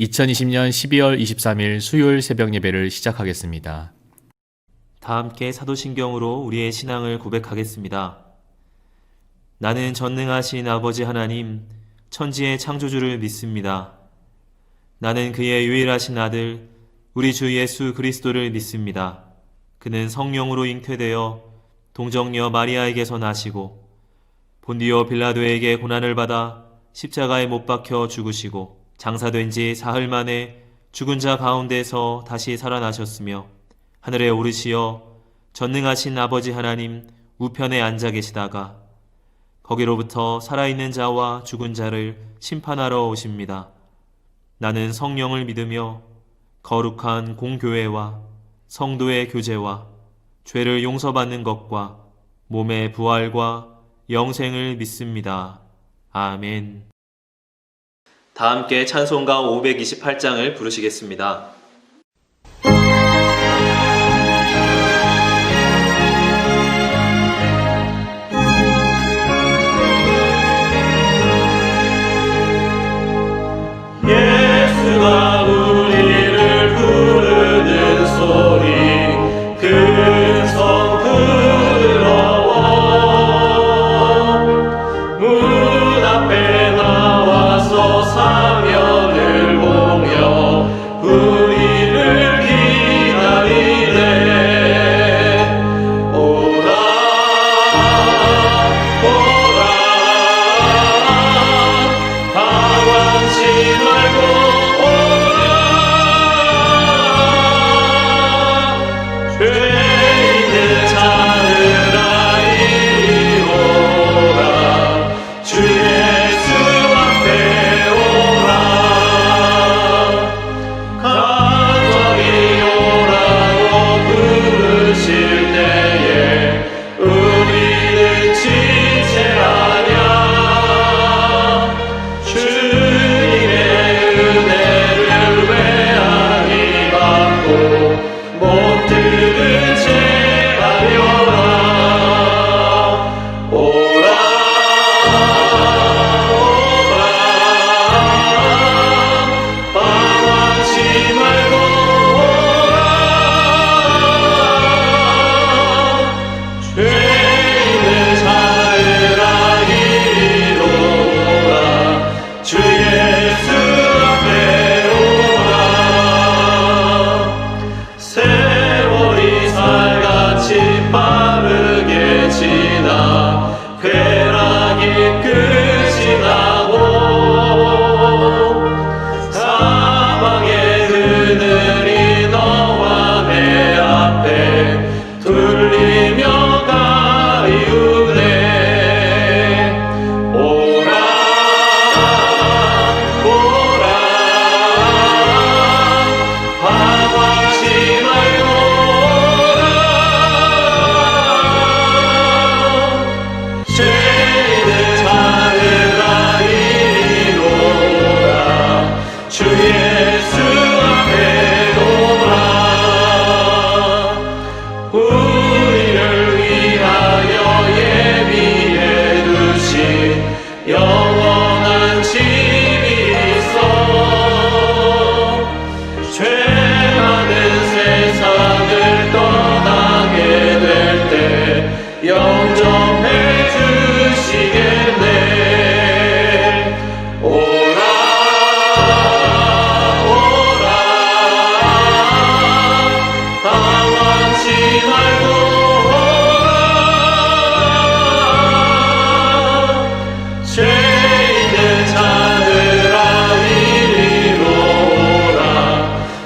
2020년 12월 23일 수요일 새벽 예배를 시작하겠습니다. 다 함께 사도신경으로 우리의 신앙을 고백하겠습니다. 나는 전능하신 아버지 하나님, 천지의 창조주를 믿습니다. 나는 그의 유일하신 아들, 우리 주 예수 그리스도를 믿습니다. 그는 성령으로 잉태되어 동정녀 마리아에게서 나시고 본디오 빌라도에게 고난을 받아 십자가에 못 박혀 죽으시고 장사된 지 사흘 만에 죽은 자 가운데서 다시 살아나셨으며 하늘에 오르시어 전능하신 아버지 하나님 우편에 앉아 계시다가 거기로부터 살아있는 자와 죽은 자를 심판하러 오십니다. 나는 성령을 믿으며 거룩한 공교회와 성도의 교제와 죄를 용서받는 것과 몸의 부활과 영생을 믿습니다. 아멘. 다 함께 찬송가 528장을 부르시겠습니다. 예수가 우리를 부르는 소리 큰 성 부드러워 문 앞에 나와서 사면을 보며 우리를 기다리네. 오라 오라 방황치 말고 오라 죄 있는 자들아 이리 오라 주 예수 앞에 오라 간절히 오라고 부르실 때에 우리는 지체하냐. 주님의 은혜를 외하니 받고 못 들은 채 하려라. 오라 오라 방황치 말고 오라 죄 있는 자들아 이리로 오라 주 예수 앞에 오라. 세월이 살같이 빠르게 지나 쾌락이 끝이 나고 사망의 그늘이 너와 내 앞에 둘리며 가리우네. 오라 오라 방황치 말고 오라 죄 있는 자들아 이리로 오라 주 예수 앞에 오라. 우리를 위하여 예비해 두신 영원한 집이 있어 죄 많은 세상을 떠나게 될 때 영접해 주시겠네. 오라 오라 방황치 말고 오라 죄 있는 자들아 이리로 오라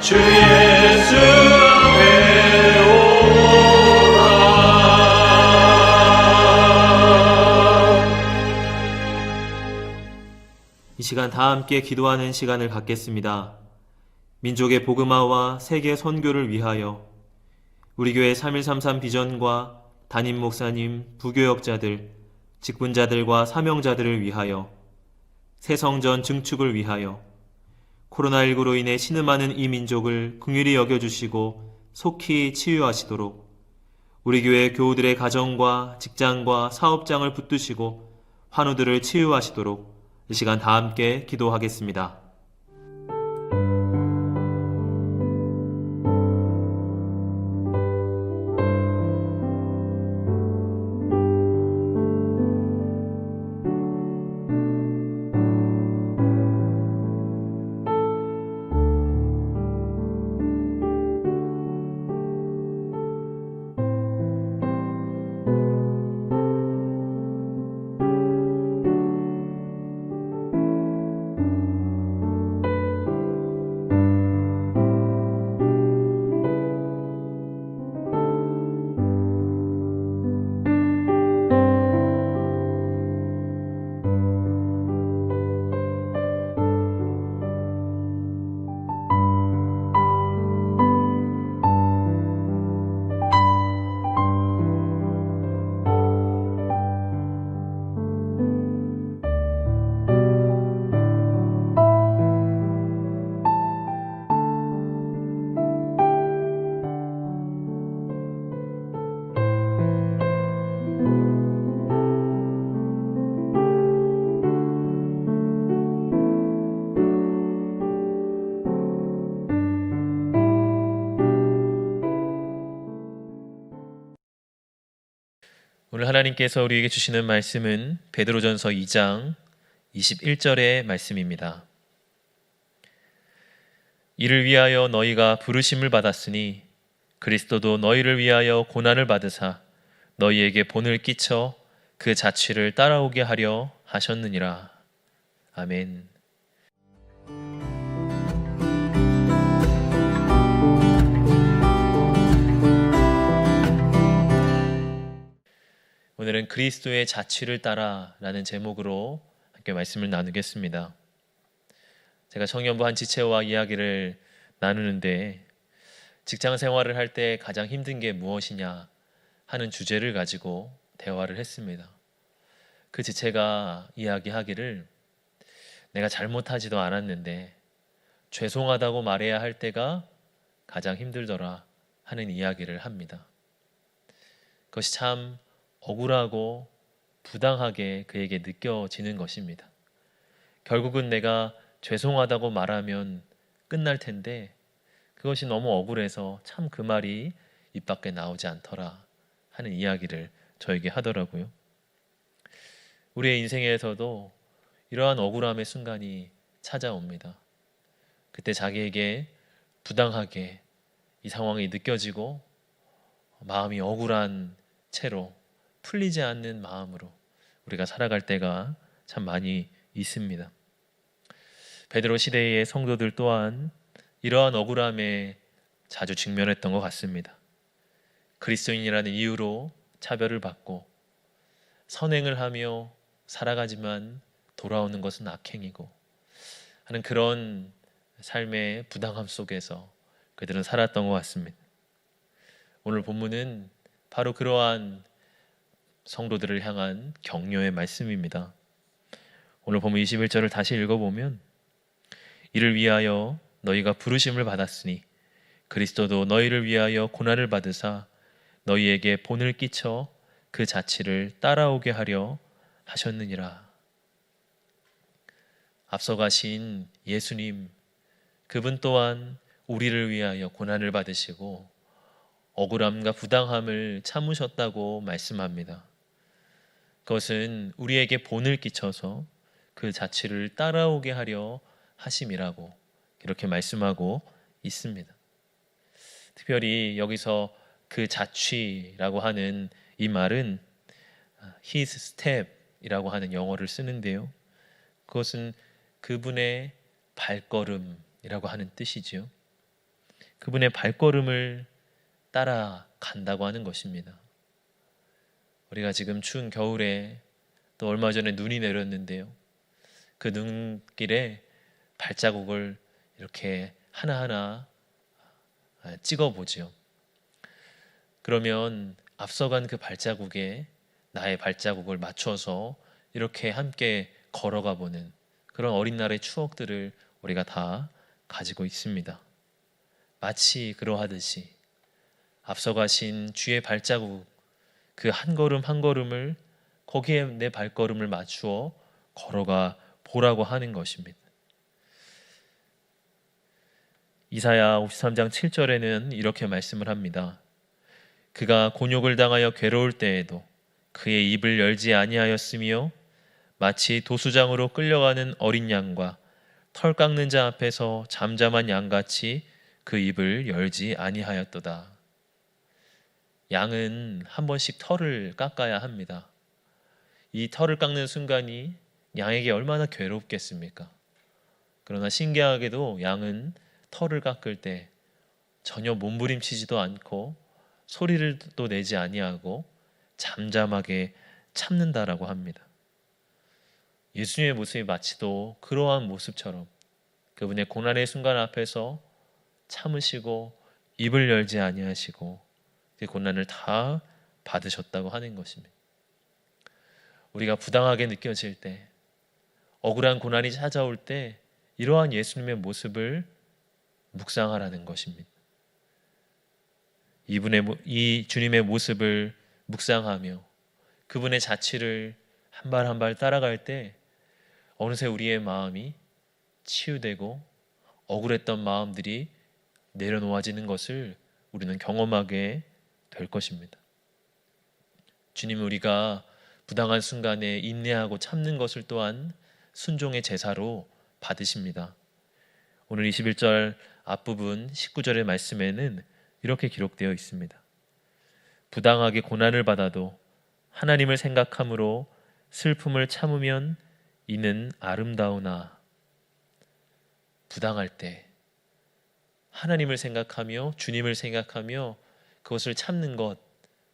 주 예수 앞에 오라. 이 시간 다 함께 기도하는 시간을 갖겠습니다. 민족의 복음화와 세계 선교를 위하여 우리 교회 3133 비전과 담임 목사님, 부교역자들, 직분자들과 사명자들을 위하여 새성전 증축을 위하여 코로나19로 인해 신음하는 이 민족을 긍휼히 여겨주시고 속히 치유하시도록 우리 교회 교우들의 가정과 직장과 사업장을 붙드시고 환우들을 치유하시도록 이 시간 다 함께 기도하겠습니다. 오늘 하나님께서 우리에게 주시는 말씀은 베드로전서 2장 21절의 말씀입니다. 이를 위하여 너희가 부르심을 받았으니 그리스도도 너희를 위하여 고난을 받으사 너희에게 본을 끼쳐 그 자취를 따라오게 하려 하셨느니라. 아멘. 오늘은 그리스도의 자취를 따라라는 제목으로 함께 말씀을 나누겠습니다. 제가 청년부 한 지체와 이야기를 나누는데 직장 생활을 할 때 가장 힘든 게 무엇이냐 하는 주제를 가지고 대화를 했습니다. 그 지체가 이야기하기를 내가 잘못하지도 않았는데 죄송하다고 말해야 할 때가 가장 힘들더라 하는 이야기를 합니다. 그것이 참 억울하고 부당하게 그에게 느껴지는 것입니다. 결국은 내가 죄송하다고 말하면 끝날 텐데 그것이 너무 억울해서 참 그 말이 입 밖에 나오지 않더라 하는 이야기를 저에게 하더라고요. 우리의 인생에서도 이러한 억울함의 순간이 찾아옵니다. 그때 자기에게 부당하게 이 상황이 느껴지고 마음이 억울한 채로 풀리지 않는 마음으로 우리가 살아갈 때가 참 많이 있습니다. 베드로 시대의 성도들 또한 이러한 억울함에 자주 직면했던 것 같습니다. 그리스도인이라는 이유로 차별을 받고 선행을 하며 살아가지만 돌아오는 것은 악행이고 하는 그런 삶의 부당함 속에서 그들은 살았던 것 같습니다. 오늘 본문은 바로 그러한 성도들을 향한 격려의 말씀입니다. 오늘 본문 21절을 다시 읽어보면 이를 위하여 너희가 부르심을 받았으니 그리스도도 너희를 위하여 고난을 받으사 너희에게 본을 끼쳐 그 자취를 따라오게 하려 하셨느니라. 앞서 가신 예수님, 그분 또한 우리를 위하여 고난을 받으시고 억울함과 부당함을 참으셨다고 말씀합니다. 그것은 우리에게 본을 끼쳐서 그 자취를 따라오게 하려 하심이라고 이렇게 말씀하고 있습니다. 특별히 여기서 그 자취라고 하는 이 말은 his step이라고 하는 영어를 쓰는데요. 그것은 그분의 발걸음이라고 하는 뜻이지요. 그분의 발걸음을 따라간다고 하는 것입니다. 우리가 지금 추운 겨울에 또 얼마 전에 눈이 내렸는데요. 그 눈길에 발자국을 이렇게 하나하나 찍어보지요. 그러면 앞서간 그 발자국에 나의 발자국을 맞춰서 이렇게 함께 걸어가 보는 그런 어린 날의 추억들을 우리가 다 가지고 있습니다. 마치 그러하듯이 앞서가신 주의 발자국 그 한 걸음 한 걸음을 거기에 내 발걸음을 맞추어 걸어가 보라고 하는 것입니다. 이사야 53장 7절에는 이렇게 말씀을 합니다. 그가 곤욕을 당하여 괴로울 때에도 그의 입을 열지 아니하였으며 마치 도수장으로 끌려가는 어린 양과 털 깎는 자 앞에서 잠잠한 양같이 그 입을 열지 아니하였도다. 양은 한 번씩 털을 깎아야 합니다. 이 털을 깎는 순간이 양에게 얼마나 괴롭겠습니까? 그러나 신기하게도 양은 털을 깎을 때 전혀 몸부림치지도 않고 소리를 또 내지 아니하고 잠잠하게 참는다라고 합니다. 예수님의 모습이 마치도 그러한 모습처럼 그분의 고난의 순간 앞에서 참으시고 입을 열지 아니하시고 그 고난을 다 받으셨다고 하는 것입니다. 우리가 부당하게 느껴질 때, 억울한 고난이 찾아올 때 이러한 예수님의 모습을 묵상하라는 것입니다. 이 주님의 모습을 묵상하며 그분의 자취를 한 발 한 발 따라갈 때 어느새 우리의 마음이 치유되고 억울했던 마음들이 내려놓아지는 것을 우리는 경험하게 될 것입니다. 주님, 우리가 부당한 순간에 인내하고 참는 것을 또한 순종의 제사로 받으십니다. 오늘 21절 앞부분 19절의 말씀에는 이렇게 기록되어 있습니다. 부당하게 고난을 받아도 하나님을 생각함으로 슬픔을 참으면 이는 아름다우나. 부당할 때 하나님을 생각하며 주님을 생각하며 그것을 참는 것,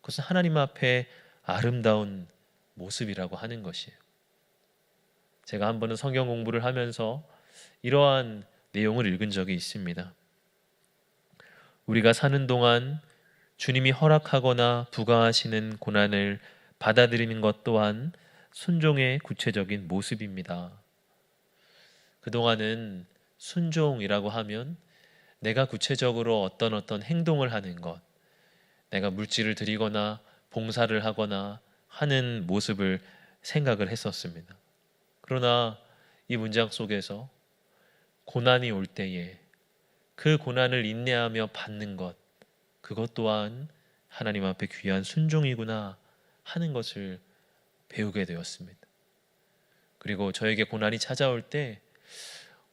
그것은 하나님 앞에 아름다운 모습이라고 하는 것이에요. 제가 한 번은 성경 공부를 하면서 이러한 내용을 읽은 적이 있습니다. 우리가 사는 동안 주님이 허락하거나 부과하시는 고난을 받아들이는 것 또한 순종의 구체적인 모습입니다. 그동안은 순종이라고 하면 내가 구체적으로 어떤 행동을 하는 것, 내가 물질을 드리거나 봉사를 하거나 하는 모습을 생각을 했었습니다. 그러나 이 문장 속에서 고난이 올 때에 그 고난을 인내하며 받는 것, 그것 또한 하나님 앞에 귀한 순종이구나 하는 것을 배우게 되었습니다. 그리고 저에게 고난이 찾아올 때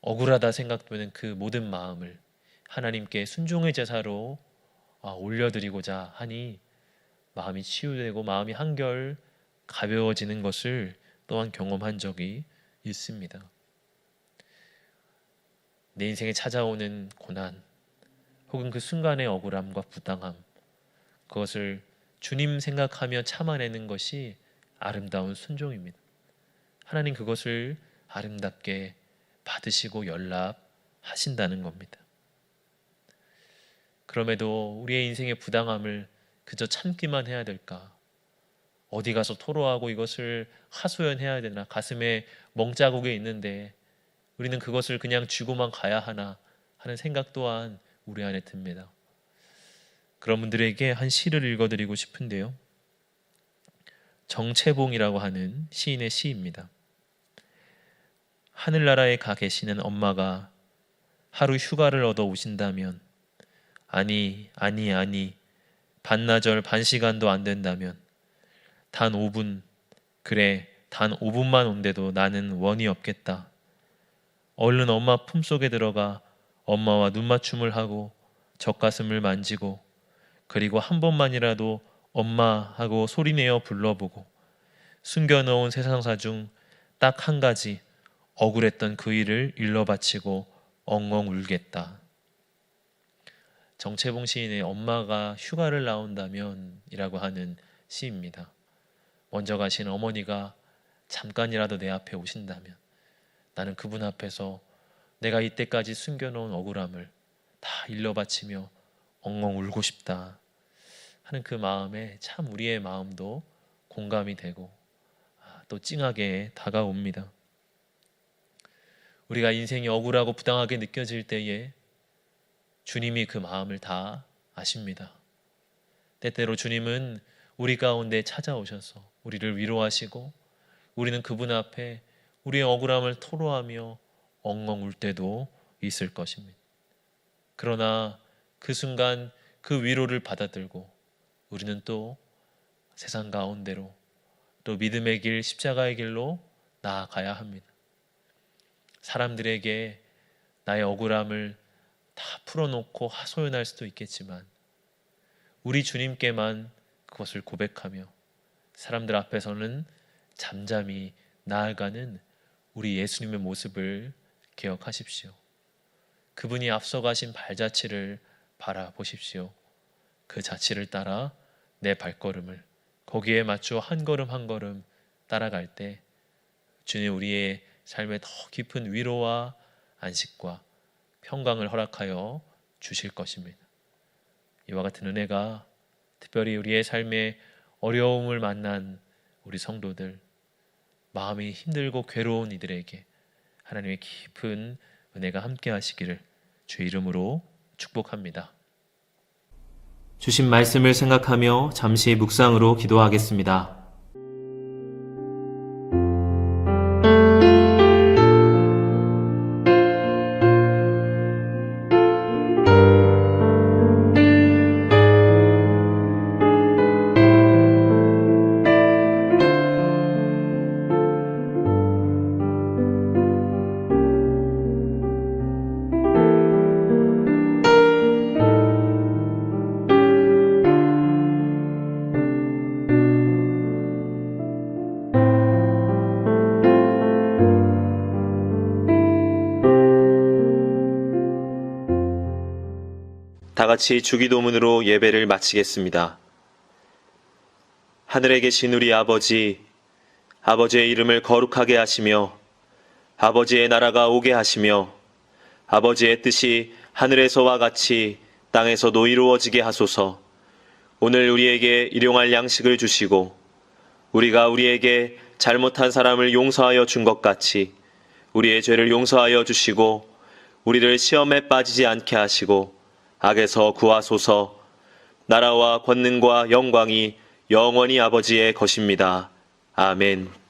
억울하다 생각되는 그 모든 마음을 하나님께 순종의 제사로 올려드리고자 하니 마음이 치유되고 마음이 한결 가벼워지는 것을 또한 경험한 적이 있습니다. 내 인생에 찾아오는 고난 혹은 그 순간의 억울함과 부당함, 그것을 주님 생각하며 참아내는 것이 아름다운 순종입니다. 하나님 그것을 아름답게 받으시고 연락하신다는 겁니다. 그럼에도 우리의 인생의 부당함을 그저 참기만 해야 될까? 어디 가서 토로하고 이것을 하소연해야 되나? 가슴에 멍자국이 있는데 우리는 그것을 그냥 쥐고만 가야 하나 하는 생각 또한 우리 안에 듭니다. 그런 분들에게 한 시를 읽어드리고 싶은데요. 정채봉이라고 하는 시인의 시입니다. 하늘나라에 가 계시는 엄마가 하루 휴가를 얻어 오신다면, 아니 반나절 반시간도 안 된다면, 단 5분, 그래 단 5분만 온데도 나는 원이 없겠다. 얼른 엄마 품속에 들어가 엄마와 눈맞춤을 하고 젖가슴을 만지고, 그리고 한 번만이라도 엄마 하고 소리내어 불러보고, 숨겨놓은 세상사 중 딱 한 가지 억울했던 그 일을 일러바치고 엉엉 울겠다. 정채봉 시인의 엄마가 휴가를 나온다면 이라고 하는 시입니다. 먼저 가신 어머니가 잠깐이라도 내 앞에 오신다면 나는 그분 앞에서 내가 이때까지 숨겨놓은 억울함을 다 일러바치며 엉엉 울고 싶다 하는 그 마음에 참 우리의 마음도 공감이 되고 또 찡하게 다가옵니다. 우리가 인생이 억울하고 부당하게 느껴질 때에 주님이 그 마음을 다 아십니다. 때때로 주님은 우리 가운데 찾아오셔서 우리를 위로하시고 우리는 그분 앞에 우리의 억울함을 토로하며 엉엉 울 때도 있을 것입니다. 그러나 그 순간 그 위로를 받아들고 우리는 또 세상 가운데로 또 믿음의 길, 십자가의 길로 나아가야 합니다. 사람들에게 나의 억울함을 다 풀어놓고 하소연할 수도 있겠지만 우리 주님께만 그것을 고백하며 사람들 앞에서는 잠잠히 나아가는 우리 예수님의 모습을 기억하십시오. 그분이 앞서가신 발자취를 바라보십시오. 그 자취를 따라 내 발걸음을 거기에 맞춰 한 걸음 한 걸음 따라갈 때 주님 우리의 삶에 더 깊은 위로와 안식과 평강을 허락하여 주실 것입니다. 이와 같은 은혜가 특별히 우리의 삶에 어려움을 만난 우리 성도들, 마음이 힘들고 괴로운 이들에게 하나님의 깊은 은혜가 함께 하시기를 주의 이름으로 축복합니다. 주신 말씀을 생각하며 잠시 묵상으로 기도하겠습니다. 다 같이 주기도문으로 예배를 마치겠습니다. 하늘에 계신 우리 아버지, 아버지의 이름을 거룩하게 하시며 아버지의 나라가 오게 하시며 아버지의 뜻이 하늘에서와 같이 땅에서도 이루어지게 하소서. 오늘 우리에게 일용할 양식을 주시고 우리가 우리에게 잘못한 사람을 용서하여 준 것 같이 우리의 죄를 용서하여 주시고 우리를 시험에 빠지지 않게 하시고 악에서 구하소서. 나라와 권능과 영광이 영원히 아버지의 것입니다. 아멘.